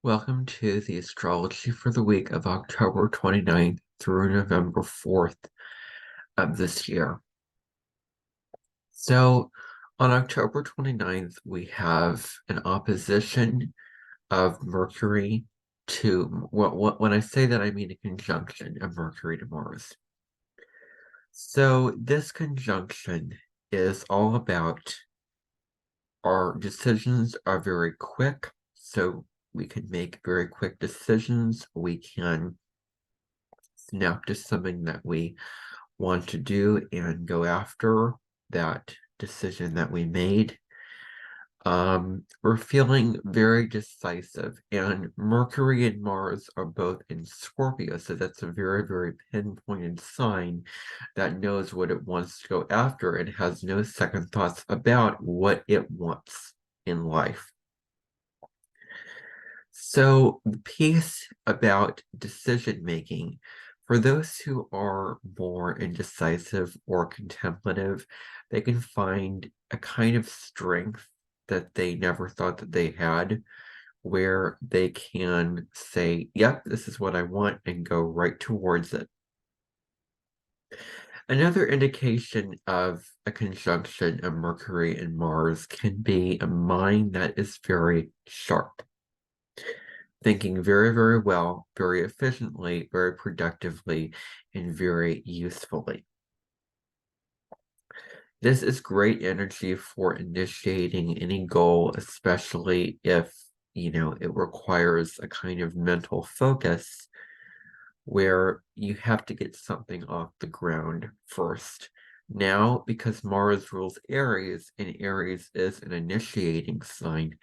Welcome to the astrology for the week of October 29th through November 4th of this year. So on October 29th, we have an opposition of Mercury to, well, when I say that, I mean a conjunction of Mercury to Mars. So this conjunction is all about our decisions are very quick, so we can make very quick decisions. We can snap to something that we want to do and go after that decision that we made. We're feeling very decisive, and Mercury and Mars are both in Scorpio, so that's a very, very pinpointed sign that knows what it wants to go after and has no second thoughts about what it wants in life. So the piece about decision making, for those who are more indecisive or contemplative, they can find a kind of strength that they never thought that they had, where they can say, yep, this is what I want, and go right towards it. Another indication of a conjunction of Mercury and Mars can be a mind that is very sharp, thinking very, very well, very efficiently, very productively, and very usefully. This is great energy for initiating any goal, especially if, it requires a kind of mental focus where you have to get something off the ground first. Now, because Mars rules Aries, and Aries is an initiating sign,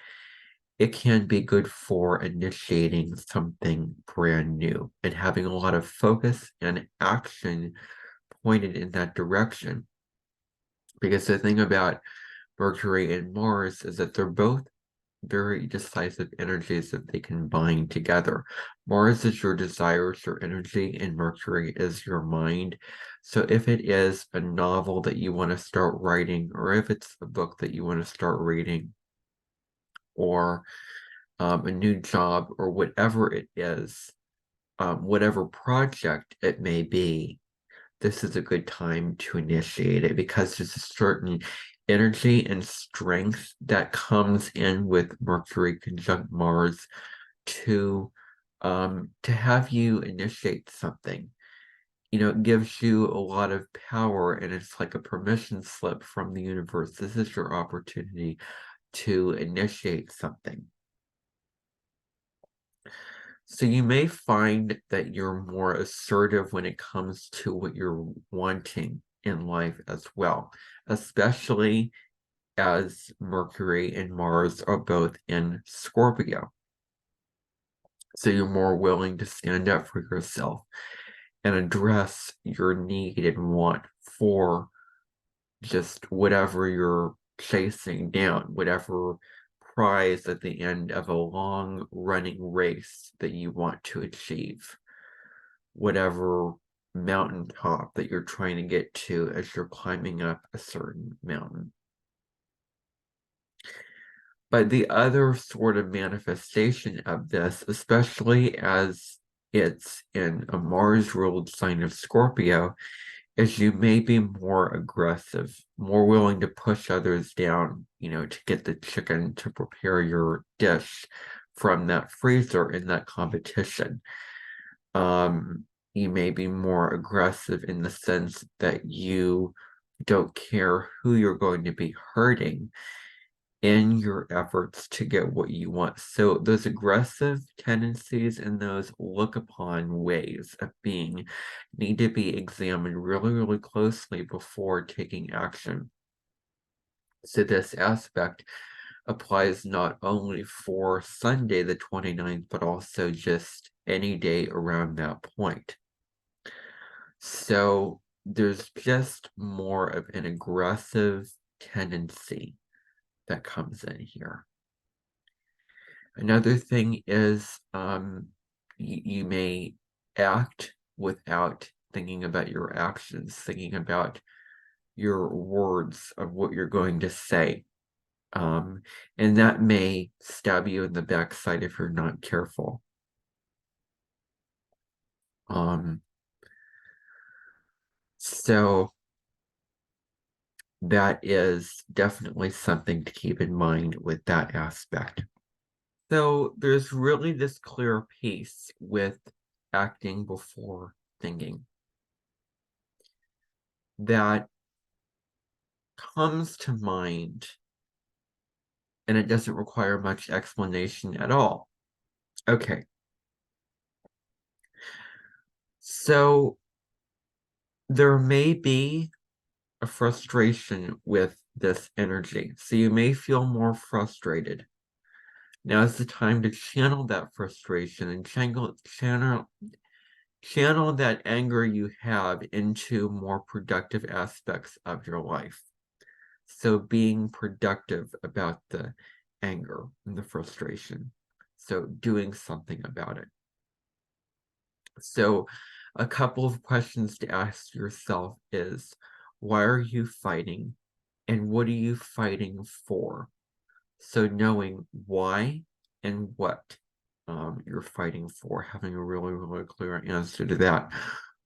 it can be good for initiating something brand new and having a lot of focus and action pointed in that direction. Because the thing about Mercury and Mars is that they're both very decisive energies that they can bind together. Mars is your desires, your energy, and Mercury is your mind. So if it is a novel that you want to start writing, or if it's a book that you want to start reading, or a new job, or whatever it is, whatever project it may be, this is a good time to initiate it because there's a certain energy and strength that comes in with Mercury conjunct Mars to have you initiate something. It gives you a lot of power, and it's like a permission slip from the universe. This is your opportunity to initiate something. So you may find that you're more assertive when it comes to what you're wanting in life as well, especially as Mercury and Mars are both in Scorpio. So you're more willing to stand up for yourself and address your need and want for just whatever you're chasing down, whatever prize at the end of a long running race that you want to achieve, whatever mountaintop that you're trying to get to as you're climbing up a certain mountain. But the other sort of manifestation of this, especially as it's in a Mars-ruled sign of Scorpio, is you may be more aggressive, more willing to push others down, to get the chicken to prepare your dish from that freezer in that competition. You may be more aggressive in the sense that you don't care who you're going to be hurting in your efforts to get what you want. So those aggressive tendencies and those look upon ways of being need to be examined really, really closely before taking action. So this aspect applies not only for Sunday the 29th, but also just any day around that point. So there's just more of an aggressive tendency that comes in here. Another thing is you may act without thinking about your actions, thinking about your words of what you're going to say. And that may stab you in the backside if you're not careful. So that is definitely something to keep in mind with that aspect. So there's really this clear piece with acting before thinking that comes to mind, and it doesn't require much explanation at all. Okay. So there may be a frustration with this energy. So you may feel more frustrated. Now is the time to channel that frustration and channel that anger you have into more productive aspects of your life. So being productive about the anger and the frustration. So doing something about it. So a couple of questions to ask yourself is, why are you fighting? And what are you fighting for? So knowing why and what you're fighting for, having a really, really clear answer to that.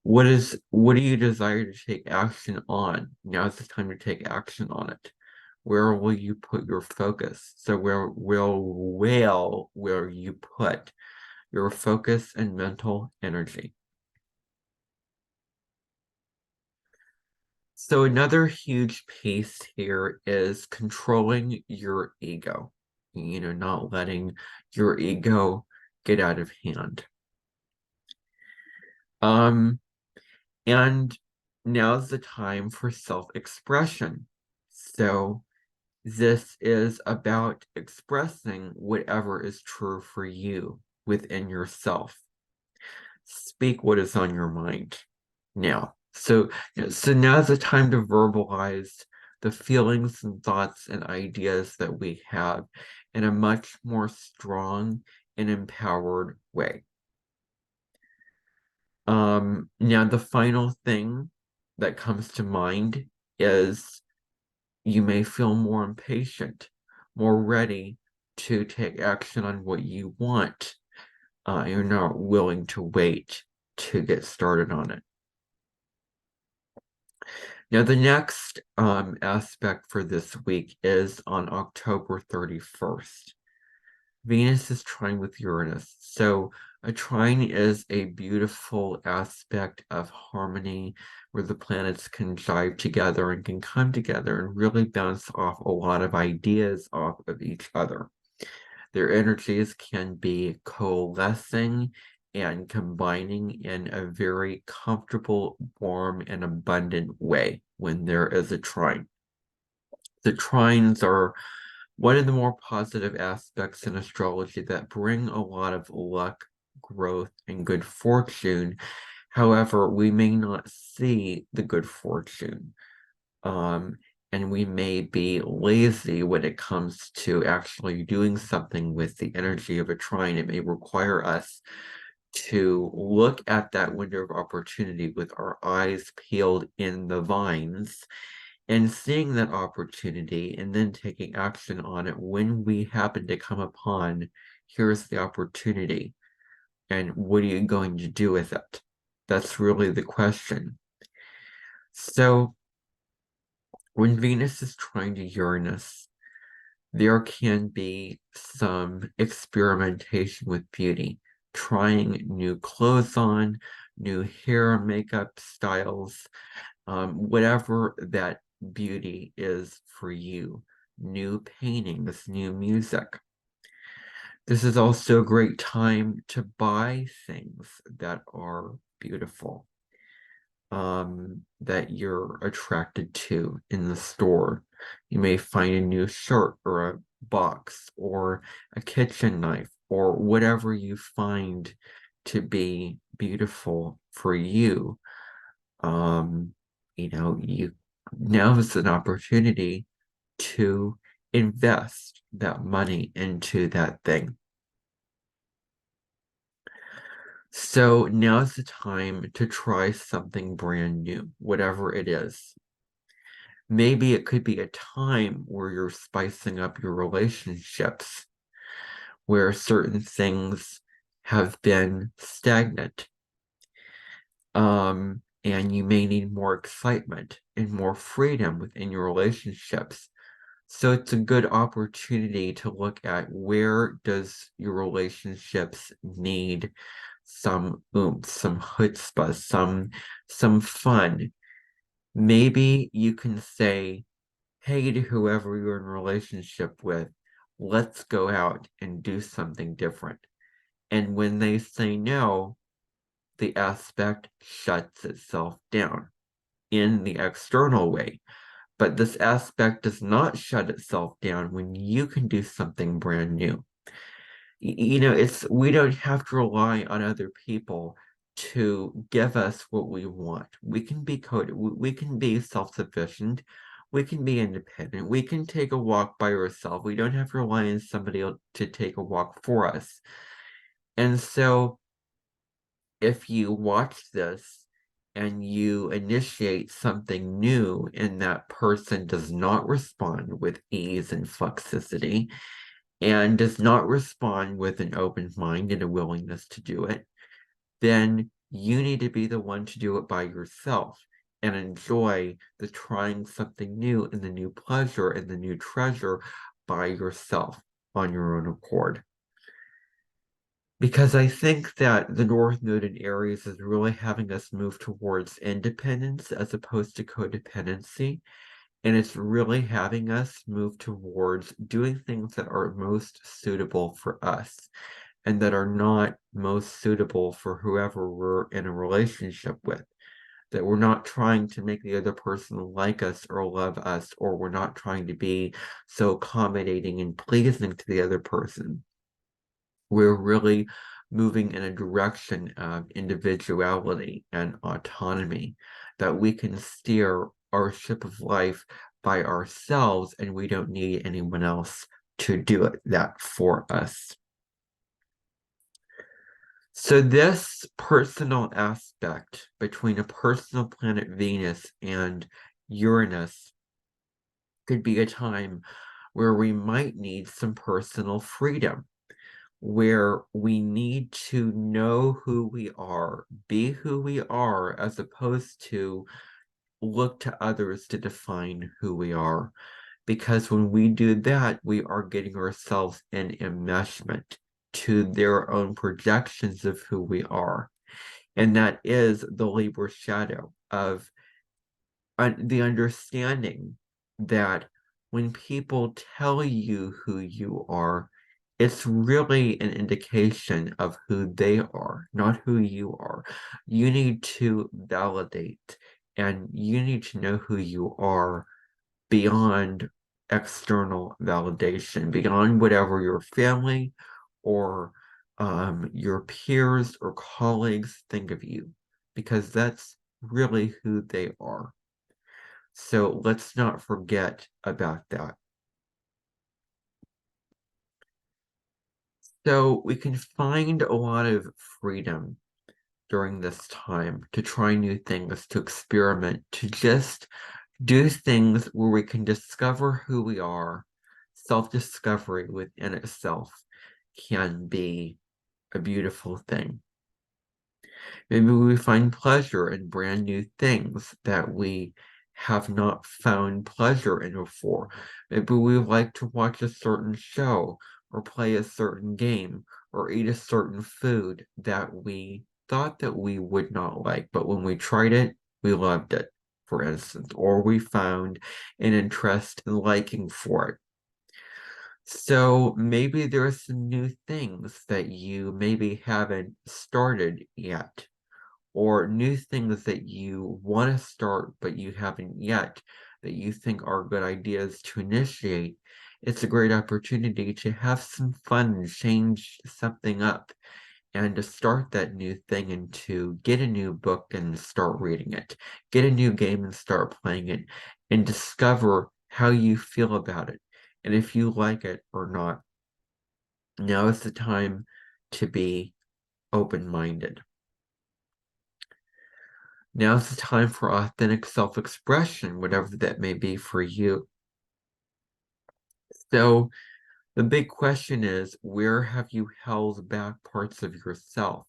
What do you desire to take action on? Now's the time to take action on it. Where will you put your focus? So where will you put your focus and mental energy? So another huge piece here is controlling your ego. Not letting your ego get out of hand. And now's the time for self-expression. So this is about expressing whatever is true for you within yourself. Speak what is on your mind now. So now's the time to verbalize the feelings and thoughts and ideas that we have in a much more strong and empowered way. Now the final thing that comes to mind is you may feel more impatient, more ready to take action on what you want. You're not willing to wait to get started on it. Now, the next aspect for this week is on October 31st. Venus is trine with Uranus. So a trine is a beautiful aspect of harmony where the planets can jive together and can come together and really bounce off a lot of ideas off of each other. Their energies can be coalescing and combining in a very comfortable, warm, and abundant way when there is a trine. The trines are one of the more positive aspects in astrology that bring a lot of luck, growth, and good fortune. However, we may not see the good fortune. And we may be lazy when it comes to actually doing something with the energy of a trine. It may require us to look at that window of opportunity with our eyes peeled in the vines and seeing that opportunity and then taking action on it when we happen to come upon, here's the opportunity. And what are you going to do with it? That's really the question. So when Venus is trine to Uranus, there can be some experimentation with beauty, trying new clothes on, new hair and makeup styles, whatever that beauty is for you, new paintings, new music. This is also a great time to buy things that are beautiful, that you're attracted to in the store. You may find a new shirt or a box or a kitchen knife or whatever you find to be beautiful for you. You now is an opportunity to invest that money into that thing. So now's the time to try something brand new, whatever it is. Maybe it could be a time where you're spicing up your relationships, where certain things have been stagnant. And you may need more excitement and more freedom within your relationships. So it's a good opportunity to look at where does your relationships need some oomph, some chutzpah, some fun. Maybe you can say, hey to whoever you're in a relationship with, let's go out and do something different. And when they say no, the aspect shuts itself down in the external way. But this aspect does not shut itself down when you can do something brand new. We don't have to rely on other people to give us what we want. We can be self-sufficient. We can be independent. We can take a walk by ourselves. We don't have to rely on somebody else to take a walk for us. And so if you watch this and you initiate something new and that person does not respond with ease and flexicity and does not respond with an open mind and a willingness to do it, then you need to be the one to do it by yourself and enjoy the trying something new and the new pleasure and the new treasure by yourself on your own accord. Because I think that the North Node in Aries is really having us move towards independence as opposed to codependency. And it's really having us move towards doing things that are most suitable for us and that are not most suitable for whoever we're in a relationship with. That we're not trying to make the other person like us or love us, or we're not trying to be so accommodating and pleasing to the other person. We're really moving in a direction of individuality and autonomy, that we can steer our ship of life by ourselves and we don't need anyone else to do that for us. So this personal aspect between a personal planet Venus and Uranus could be a time where we might need some personal freedom, where we need to know who we are, be who we are, as opposed to look to others to define who we are. Because when we do that, we are getting ourselves in enmeshment to their own projections of who we are. And that is the Libra shadow of the understanding that when people tell you who you are, it's really an indication of who they are, not who you are. You need to validate and you need to know who you are beyond external validation, beyond whatever your family or your peers or colleagues think of you, because that's really who they are. So let's not forget about that. So we can find a lot of freedom during this time to try new things, to experiment, to just do things where we can discover who we are. Self-discovery within itself can be a beautiful thing. Maybe we find pleasure in brand new things that we have not found pleasure in before. Maybe we like to watch a certain show or play a certain game or eat a certain food that we thought that we would not like, but when we tried it, we loved it, for instance, or we found an interest and liking for it. So maybe there are some new things that you maybe haven't started yet, or new things that you want to start but you haven't yet, that you think are good ideas to initiate. It's a great opportunity to have some fun and change something up and to start that new thing and to get a new book and start reading it, get a new game and start playing it, and discover how you feel about it and if you like it or not. Now is the time to be open-minded. Now's the time for authentic self-expression, whatever that may be for you. So the big question is, where have you held back parts of yourself?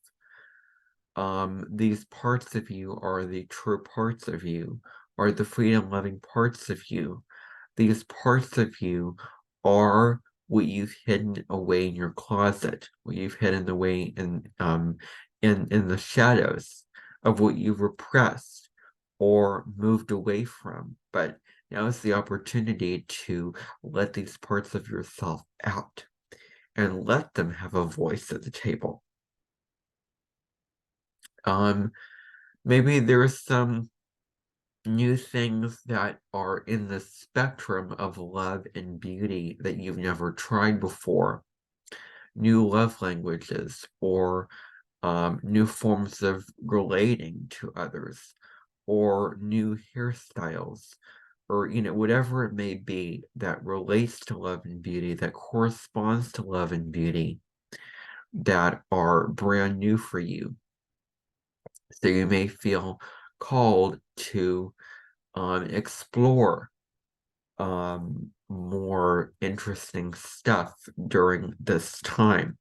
These parts of you are the true parts of you, are the freedom-loving parts of you. These parts of you are what you've hidden away in your closet, what you've hidden away in the shadows of what you've repressed or moved away from. But now is the opportunity to let these parts of yourself out and let them have a voice at the table. Maybe there's some new things that are in the spectrum of love and beauty that you've never tried before. New love languages or new forms of relating to others or new hairstyles or, whatever it may be that relates to love and beauty, that corresponds to love and beauty, that are brand new for you. So you may feel called to explore more interesting stuff during this time.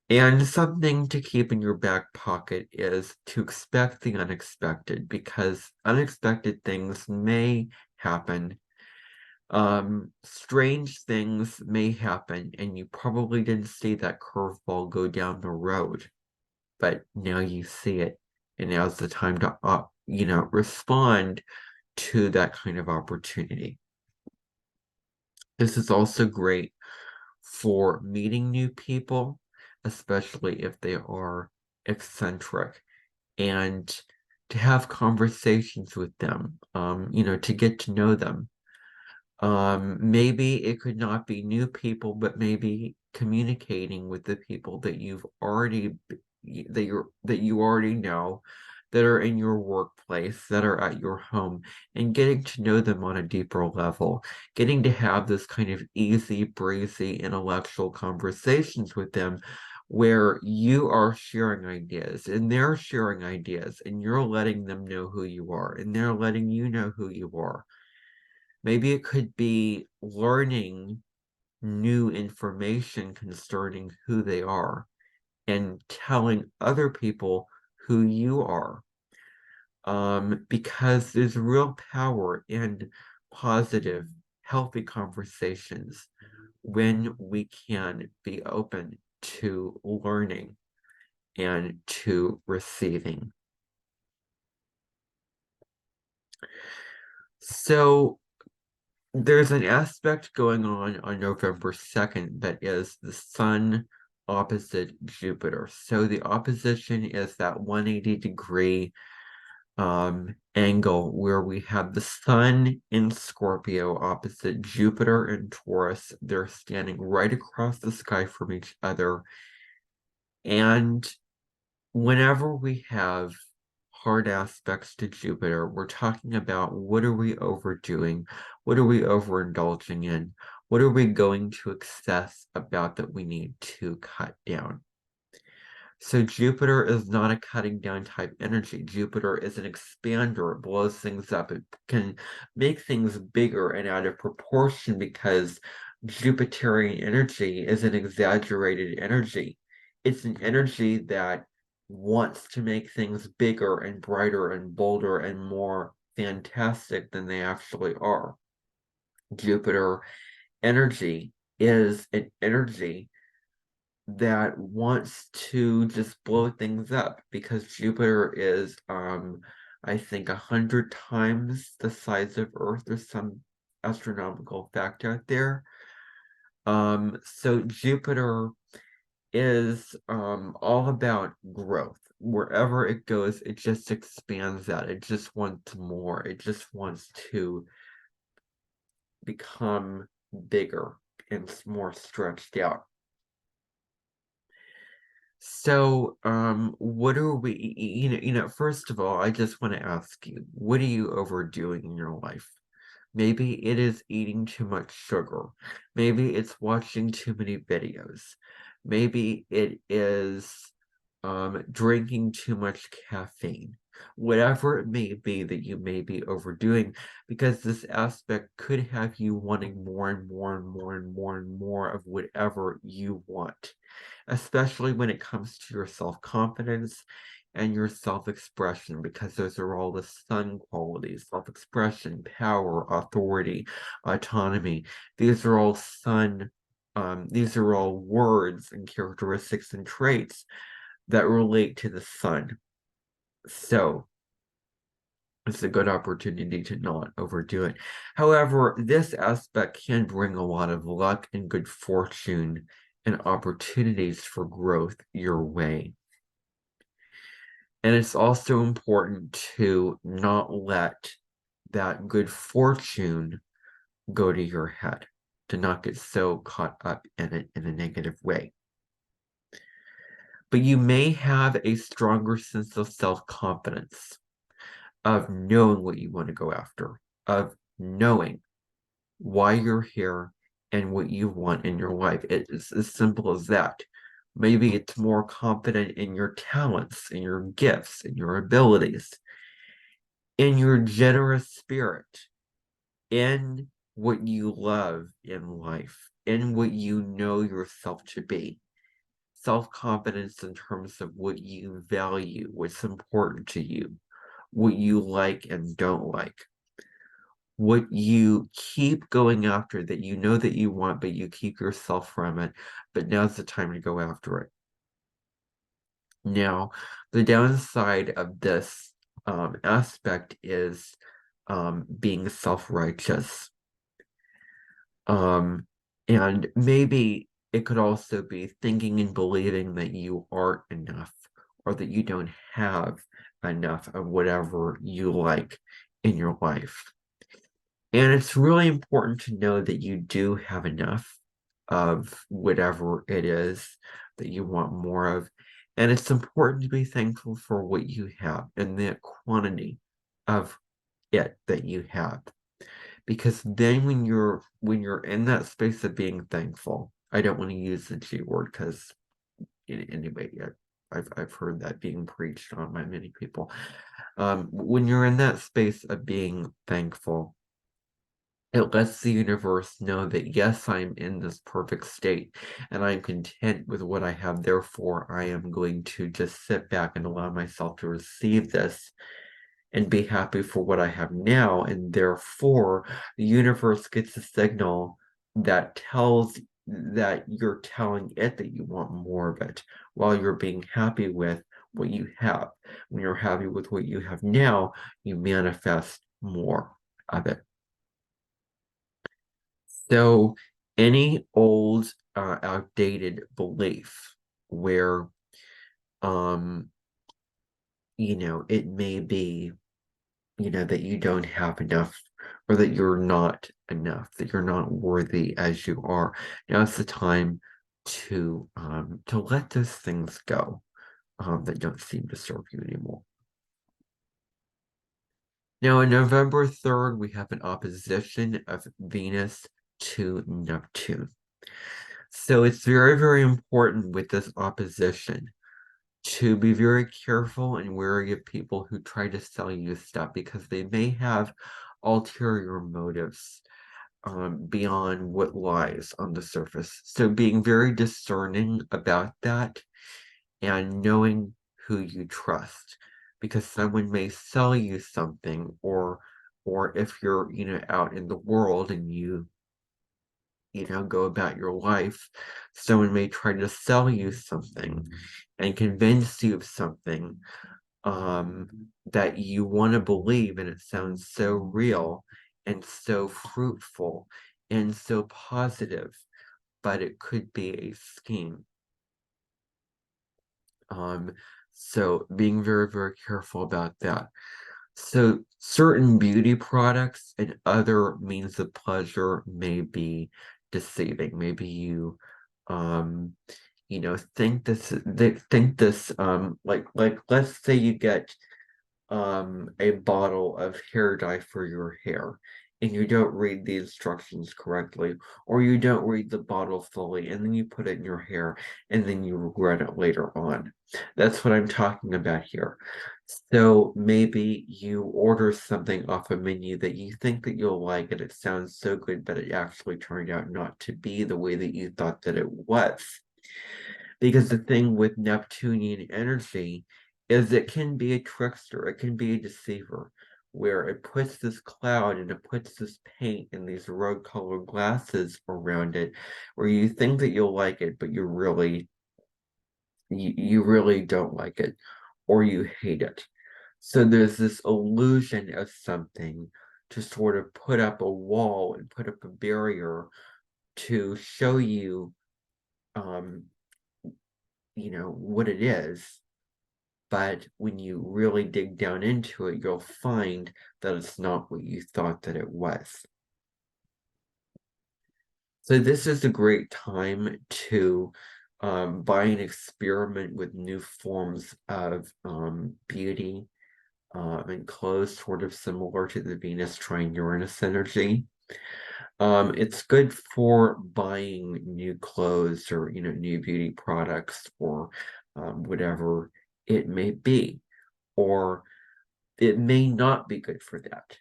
And something to keep in your back pocket is to expect the unexpected, because unexpected things may happen. Strange things may happen, and you probably didn't see that curveball go down the road, but now you see it, and now's the time to, respond to that kind of opportunity. This is also great for meeting new people, especially if they are eccentric, and to have conversations with them, to get to know them. Maybe it could not be new people, but maybe communicating with the people that you already know, that are in your workplace, that are at your home, and getting to know them on a deeper level, getting to have this kind of easy breezy intellectual conversations with them where you are sharing ideas and they're sharing ideas and you're letting them know who you are and they're letting you know who you are. Maybe it could be learning new information concerning who they are and telling other people who you are. Because there's real power in positive, healthy conversations when we can be open to learning and to receiving. So there's an aspect going on November 2nd that is the Sun opposite Jupiter. So the opposition is that 180-degree angle where we have the Sun in Scorpio opposite Jupiter in Taurus. They're standing right across the sky from each other. And whenever we have hard aspects to Jupiter, we're talking about what are we overdoing? What are we overindulging in? What are we going to excess about that we need to cut down? So Jupiter is not a cutting down type energy. Jupiter is an expander. It blows things up. It can make things bigger and out of proportion because Jupiterian energy is an exaggerated energy. It's an energy that wants to make things bigger and brighter and bolder and more fantastic than they actually are. Jupiter energy is an energy that wants to just blow things up because Jupiter is, I think, 100 times the size of Earth. There's some astronomical fact out there. So Jupiter is all about growth. Wherever it goes, it just expands that. It just wants more. It just wants to become bigger and more stretched out. So, what are we, first of all, I just want to ask you, what are you overdoing in your life? Maybe it is eating too much sugar. Maybe it's watching too many videos. Maybe it is drinking too much caffeine. whatever it may be that you may be overdoing, because this aspect could have you wanting more and more and more and more and more of whatever you want, especially when it comes to your self-confidence and your self-expression, because those are all the sun qualities: self-expression, power, authority, autonomy. These are all sun, these are all words and characteristics and traits that relate to the sun. So it's a good opportunity to not overdo it. However, this aspect can bring a lot of luck and good fortune and opportunities for growth your way. And it's also important to not let that good fortune go to your head, to not get so caught up in it in a negative way. But you may have a stronger sense of self-confidence, of knowing what you want to go after, of knowing why you're here and what you want in your life. It's as simple as that. Maybe it's more confident in your talents, in your gifts, in your abilities, in your generous spirit, in what you love in life, in what you know yourself to be. Self-confidence in terms of what you value, what's important to you, what you like and don't like, what you keep going after that you know that you want, but you keep yourself from it, but now's the time to go after it. Now, the downside of this aspect is being self-righteous. And maybe it could also be thinking and believing that you aren't enough, or that you don't have enough of whatever you like in your life. And it's really important to know that you do have enough of whatever it is that you want more of. And it's important to be thankful for what you have and the quantity of it that you have. Because then when you're in that space of being thankful, I don't want to use the G word because anyway, I've heard that being preached on by many people. When you're in that space of being thankful, it lets the universe know that yes, I'm in this perfect state and I'm content with what I have. Therefore, I am going to just sit back and allow myself to receive this and be happy for what I have now. And therefore, the universe gets a signal that tells that you're telling it that you want more of it while you're being happy with what you have. When you're happy with what you have now, you manifest more of it. So any old, outdated belief where, um, it may be, that you don't have enough, or that you're not enough, that you're not worthy as you are. Now's the time to let those things go, that don't seem to serve you anymore. Now, on November 3rd, we have an opposition of Venus to Neptune. So it's very, very important with this opposition to be very careful and wary of people who try to sell you stuff, because they may have ulterior motives beyond what lies on the surface. So being very discerning about that and knowing who you trust, because someone may sell you something, or if you're out in the world and you go about your life, someone may try to sell you something and convince you of something that you want to believe, and it sounds so real and so fruitful and so positive, but it could be a scheme. So being very, very careful about that. So certain beauty products and other means of pleasure may be deceiving. Maybe you think this like let's say you get a bottle of hair dye for your hair, and you don't read the instructions correctly, or you don't read the bottle fully, and then you put it in your hair and then you regret it later on. That's what I'm talking about here. So maybe you order something off a menu that you think that you'll like and it sounds so good, but it actually turned out not to be the way that you thought that it was. Because the thing with Neptunian energy is it can be a trickster, it can be a deceiver, where it puts this cloud and it puts this paint and these rose colored glasses around it, where you think that you'll like it, but you really don't like it, or you hate it. So there's this illusion of something to sort of put up a wall and put up a barrier to show you um, what it is. But when you really dig down into it, you'll find that it's not what you thought that it was. So this is a great time to buy and experiment with new forms of beauty and clothes, sort of similar to the Venus trine Uranus energy. It's good for buying new clothes or new beauty products or whatever it may be, or it may not be good for that.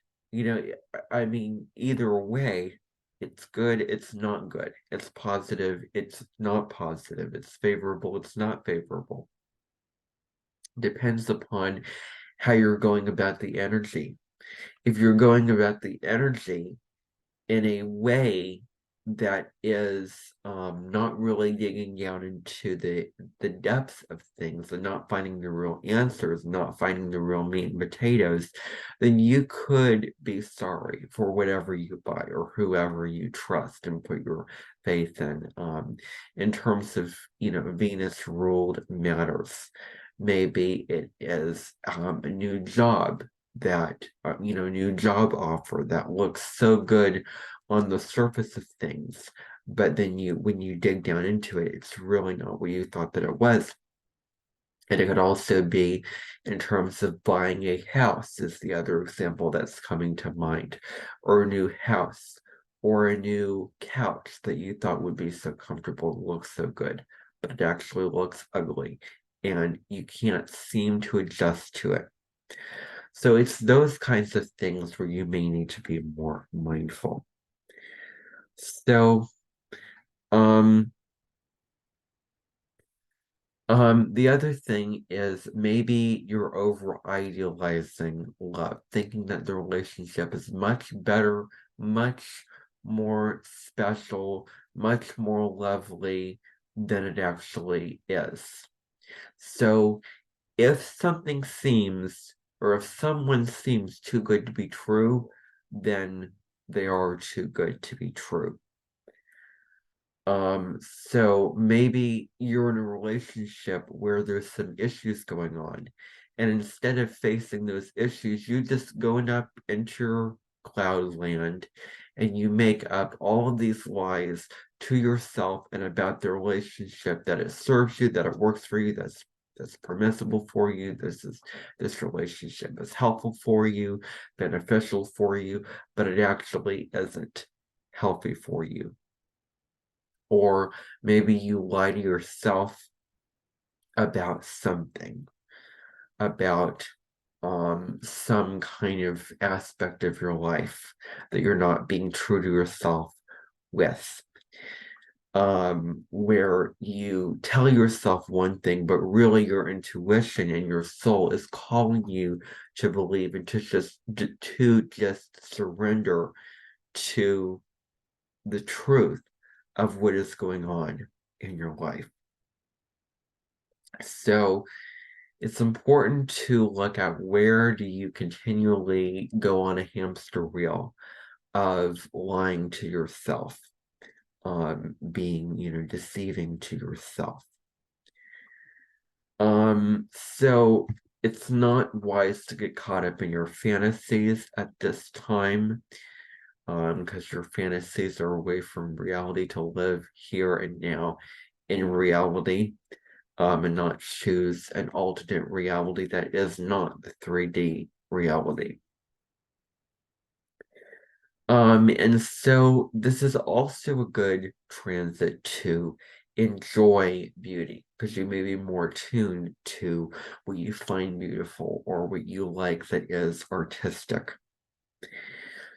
I mean, either way, it's good, it's not good. It's positive, it's not positive. It's favorable, it's not favorable. Depends upon how you're going about the energy. If you're going about the energy in a way that is not really digging down into the depths of things and not finding the real answers, not finding the real meat and potatoes, then you could be sorry for whatever you buy or whoever you trust and put your faith in terms of Venus ruled matters. Maybe it is a new job that new job offer that looks so good on the surface of things, but then when you dig down into it, it's really not what you thought that it was. And it could also be in terms of buying a house, is the other example that's coming to mind, or a new house, or a new couch that you thought would be so comfortable, looks so good, but it actually looks ugly, and you can't seem to adjust to it. So it's those kinds of things where you may need to be more mindful. So, um, the other thing is maybe you're over idealizing love, thinking that the relationship is much better, much more special, much more lovely than it actually is. So if something seems, or if someone seems too good to be true, then they are too good to be true. So maybe you're in a relationship where there's some issues going on, and instead of facing those issues, you just going up into your cloud land and you make up all of these lies to yourself and about the relationship, that it serves you, that it works for you, that's permissible for you, this relationship is helpful for you, beneficial for you, but it actually isn't healthy for you. Or maybe you lie to yourself about something, about some kind of aspect of your life that you're not being true to yourself with. Where you tell yourself one thing, but really your intuition and your soul is calling you to believe and to just surrender to the truth of what is going on in your life. So it's important to look at, where do you continually go on a hamster wheel of lying to yourself, being, deceiving to yourself. So it's not wise to get caught up in your fantasies at this time, because your fantasies are away from reality, to live here and now in reality, and not choose an alternate reality that is not the 3D reality. And so this is also a good transit to enjoy beauty, because you may be more tuned to what you find beautiful or what you like that is artistic.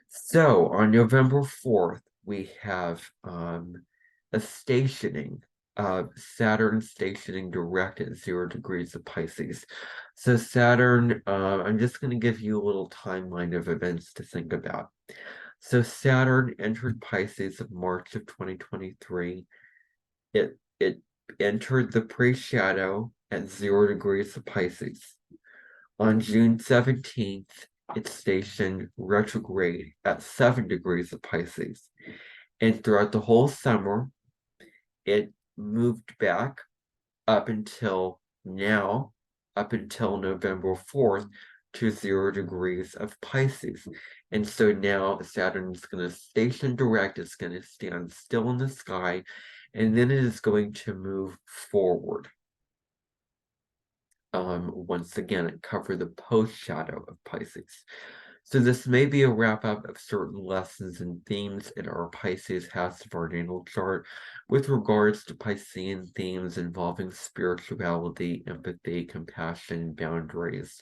So on November 4th, we have a stationing of Saturn stationing direct at 0 degrees of Pisces. So Saturn, I'm just going to give you a little timeline of events to think about. So Saturn entered Pisces in March of 2023. It entered the pre-shadow at 0 degrees of Pisces. On June 17th, it stationed retrograde at 7 degrees of Pisces. And throughout the whole summer, it moved back up until now, up until November 4th, to 0 degrees of Pisces. And so now Saturn is going to station direct, it's going to stand still in the sky, and then it is going to move forward. Once again, cover the post shadow of Pisces. So this may be a wrap up of certain lessons and themes in our Pisces house of our natal chart with regards to Piscean themes involving spirituality, empathy, compassion, boundaries.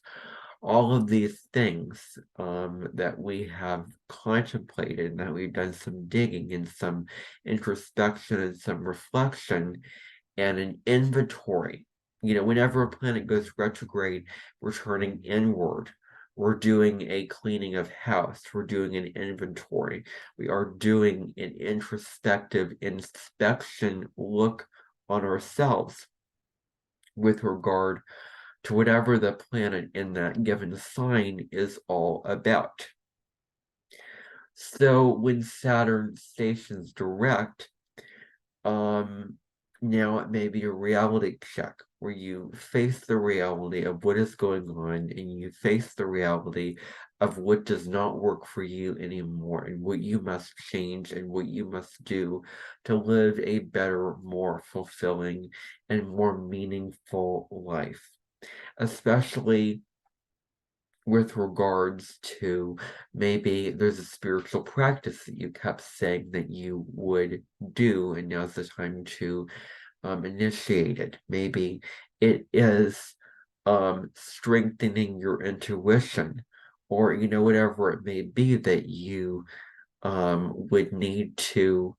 All of these things that we have contemplated, that we've done some digging and some introspection and some reflection and an inventory. Whenever a planet goes retrograde, we're turning inward. We're doing a cleaning of house. We're doing an inventory. We are doing an introspective inspection look on ourselves with regard to whatever the planet in that given sign is all about. So when Saturn stations direct, now it may be a reality check where you face the reality of what is going on and you face the reality of what does not work for you anymore and what you must change and what you must do to live a better, more fulfilling, and more meaningful life, especially with regards to maybe there's a spiritual practice that you kept saying that you would do, and now's the time to initiate it. Maybe it is strengthening your intuition, or whatever it may be that you would need to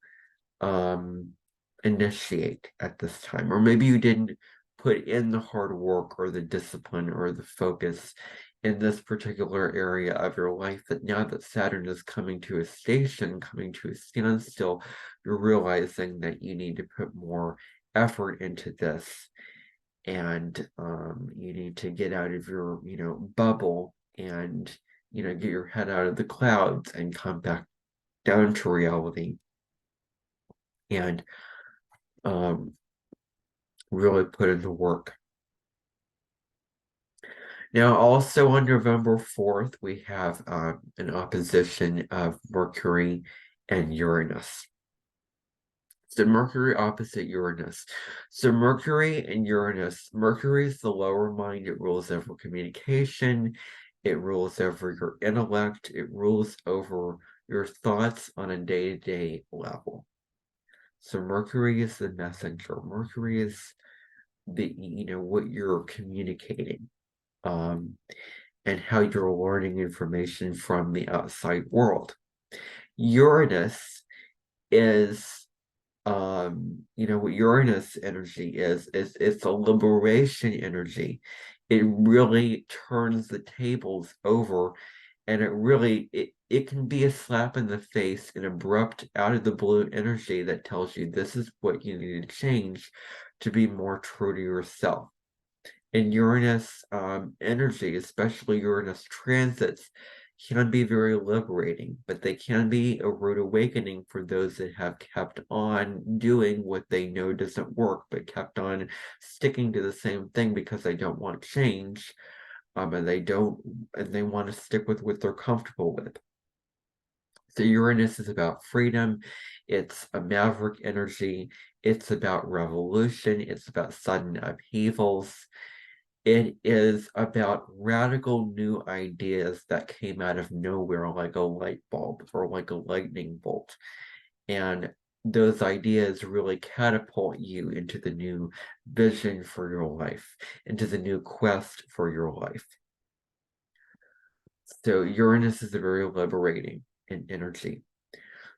initiate at this time. Or maybe you didn't put in the hard work or the discipline or the focus in this particular area of your life, that now that Saturn is coming to a station, coming to a standstill, you're realizing that you need to put more effort into this, and you need to get out of your bubble and get your head out of the clouds and come back down to reality and really put in the work. Now, also on November 4th, we have an opposition of Mercury and Uranus. So Mercury opposite Uranus. So Mercury and Uranus, Mercury is the lower mind. It rules over communication. It rules over your intellect. It rules over your thoughts on a day-to-day level. So Mercury is the messenger. Mercury is the, what you're communicating, and how you're learning information from the outside world. Uranus is, what Uranus energy is it's a liberation energy. It really turns the tables over, and it can be a slap in the face, an abrupt, out of the blue energy that tells you this is what you need to change to be more true to yourself. And Uranus energy, especially Uranus transits, can be very liberating, but they can be a rude awakening for those that have kept on doing what they know doesn't work, but kept on sticking to the same thing because they don't want change, and they want to stick with what they're comfortable with. So Uranus is about freedom. It's a maverick energy. It's about revolution. It's about sudden upheavals. It is about radical new ideas that came out of nowhere, like a light bulb or like a lightning bolt. And those ideas really catapult you into the new vision for your life, into the new quest for your life. So Uranus is a very liberating in energy.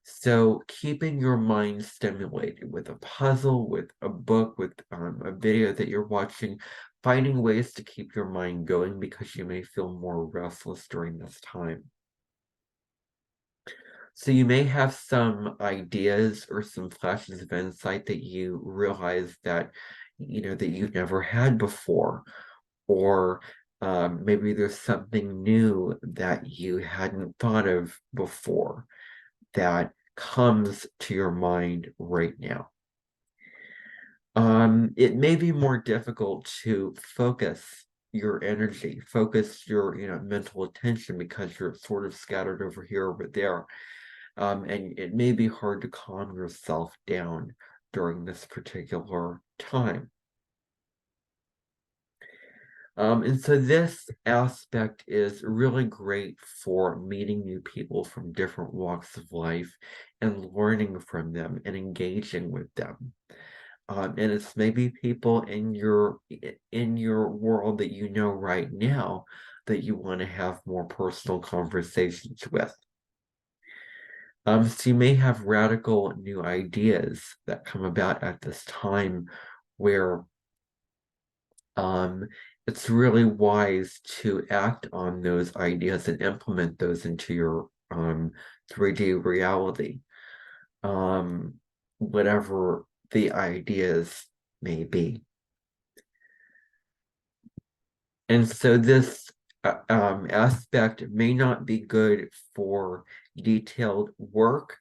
So keeping your mind stimulated with a puzzle, with a book, with a video that you're watching, finding ways to keep your mind going because you may feel more restless during this time. So you may have some ideas or some flashes of insight that you realize that, that you never had before, or maybe there's something new that you hadn't thought of before that comes to your mind right now. It may be more difficult to focus your energy, focus your, mental attention because you're sort of scattered over here, over there. And it may be hard to calm yourself down during this particular time. And so this aspect is really great for meeting new people from different walks of life and learning from them and engaging with them. And it's maybe people in your world that you know right now that you want to have more personal conversations with. So you may have radical new ideas that come about at this time where it's really wise to act on those ideas and implement those into your 3D reality, whatever the ideas may be. And so this aspect may not be good for detailed work,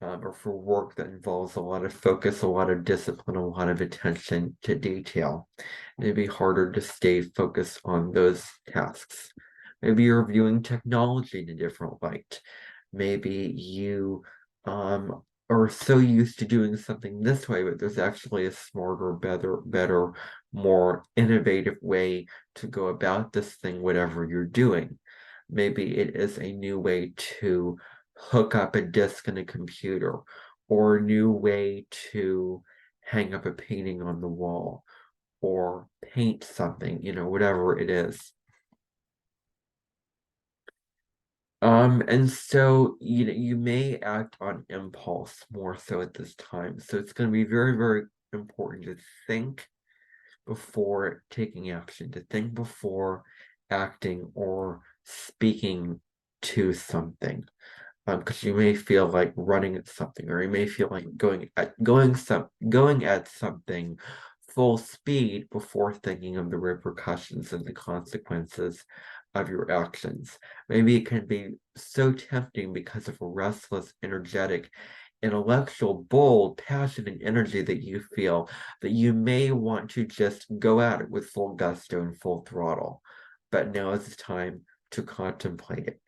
or for work that involves a lot of focus, a lot of discipline, a lot of attention to detail. It'd be harder to stay focused on those tasks. Maybe you're viewing technology in a different light. Maybe you are so used to doing something this way, but there's actually a smarter, better, more innovative way to go about this thing, whatever you're doing. Maybe it is a new way to hook up a disk in a computer, or a new way to hang up a painting on the wall, or paint something, whatever it is. And so, you may act on impulse more so at this time. So it's going to be very, very important to think before taking action, to think before acting or speaking to something. Because you may feel like running at something, or you may feel like going at something full speed before thinking of the repercussions and the consequences of your actions. Maybe it can be so tempting because of a restless, energetic, intellectual, bold, passionate energy that you feel that you may want to just go at it with full gusto and full throttle. But now is the time to contemplate it.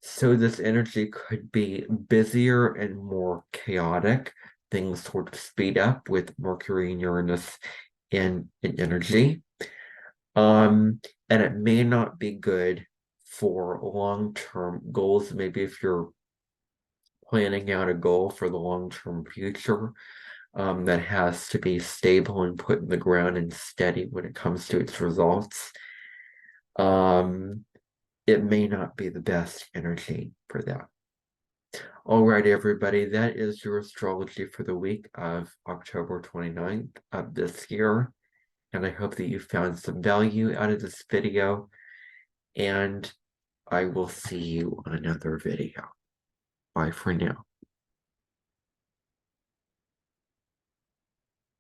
So this energy could be busier and more chaotic. Things sort of speed up with Mercury and Uranus in energy. And it may not be good for long-term goals. Maybe if you're planning out a goal for the long-term future, that has to be stable and put in the ground and steady when it comes to its results. It may not be the best energy for that. All right, everybody, that is your astrology for the week of October 29th of this year. And I hope that you found some value out of this video. And I will see you on another video. Bye for now.